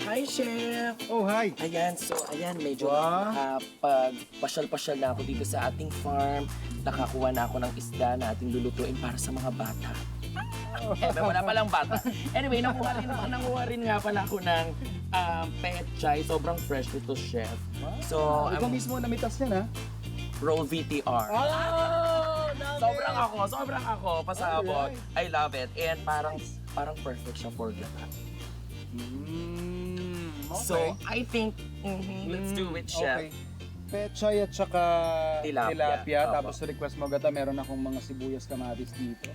Hi, Chef! Oh, hi! Ayan, so ayan, medyo Wow. pag pasyal-pasyal na ako dito sa ating farm, nakakuha na ako ng isda na ating lulutuin para sa mga bata. Wala palang bata. Anyway, nanguha rin nga pala ako ng pechay. Sobrang fresh ito, Chef. So, Ikaw mismo namitas yan, ha? roll VTR. Oh! Sobrang ako, pasabot. I love it. And parang perfect siya for gata. Okay. So, I think, let's do it, Chef. Okay. Pechay at saka Tilapia. Tapos request mo gata, meron akong mga sibuyas kamatis dito.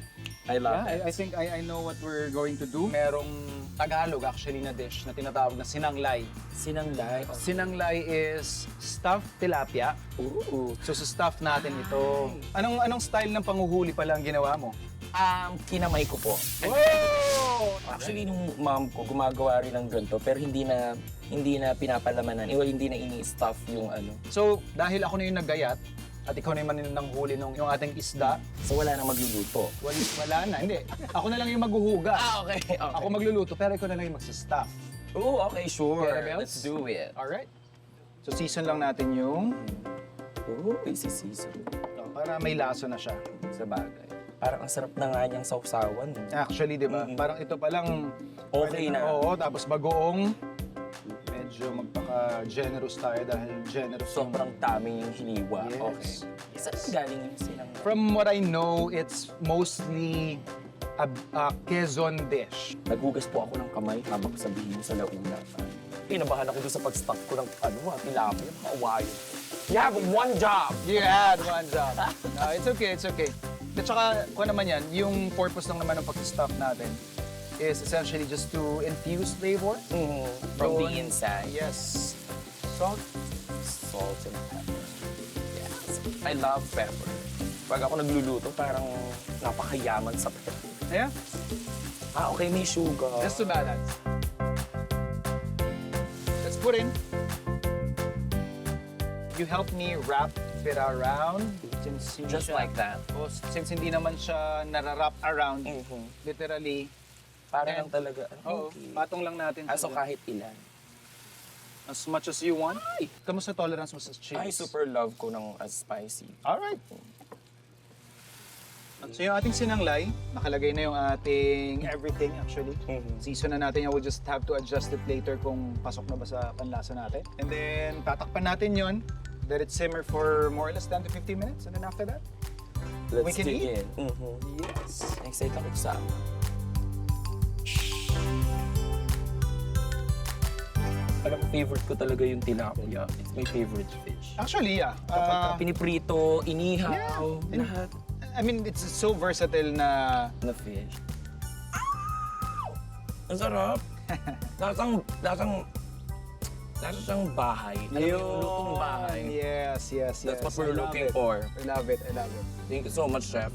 I love Yeah, it. I think I know what we're going to do. Merong Tagalog actually na dish na tinatawag na sinanglay. Sinanglay. Sinanglay is stuffed tilapia. Ooh. So sa stuff natin ito. Anong style ng panguhuli pala ang ginawa mo? Kinamay ko po. Wow! Actually, nung mom ko, gumagawa rin ng ganito, pero hindi na pinapalamanan. Hindi na ini-stuff yung ano. So dahil ako na yung naggayat, at ikaw naman yung nanghuli ng yung ating isda, So, wala na magluluto. wala na. Hindi. Ako na lang yung maghuhugas. Okay. Ako magluluto, pero ikaw na lang yung magsa-stuff. Oh, okay, sure. Caramels? Let's do it. Alright? So season lang natin yung Oh, isi-season. para may laso na siya. Sa bagay. Parang ang sarap na nga niyang sausawan. Actually, di ba? Parang ito pa lang Okay na. Oo, tapos bagoong. Medyo magpaka-generous tayo dahil generous yung- Sobrang dami yung hiliwa. Yes. Okay. Saan galing yung sinanglay? From what I know, it's mostly a Quezon dish. Naghugas po ako ng kamay habang sabihin sa launa. Pinabahan ako doon sa pag-stop ko ng tilapia. Maawayo. You have one job! You had one job. No, it's okay, it's okay. At saka, kung naman yan, yung purpose lang naman ng pag-stuff natin is essentially just to infuse flavor. From the Yun. inside. Yes. Salt. Salt and pepper. Yes. I love pepper. Pag ako nagluluto, parang napakayaman sa pepper. Ayan. Okay, may sugar. Just to balance. Let's put in. You help me wrap it around. Since hindi Just siya- like that. Oh, since hindi naman siya nararap around, literally, Parang And- lang talaga. oo, patong lang natin. So kahit ilan. As much as you want. Kamusta tolerance mo sa chilies? Ay, super love ko ng spicy. Alright. So yung ating sinanglay, nakalagay na yung ating everything actually. Season na natin yan, we'll just have to adjust it later kung pasok na ba sa panlasa natin. And then tatakpan natin yon, let it simmer for more or less 10 to 15 minutes. And then after that, Let's we can dig eat. in. Yes. Excited ako sa... Alam mo, favorite ko talaga yung tilapia. It's my favorite fish. Actually, yeah. Kapag piniprito, inihaw, Yeah. lahat I mean, it's so versatile na na fish. Ang sarap. Lasang bahay. Alam mo yung lutong bahay. Yes. That's what we're I love looking it. for. I love it. Thank you so much, Chef.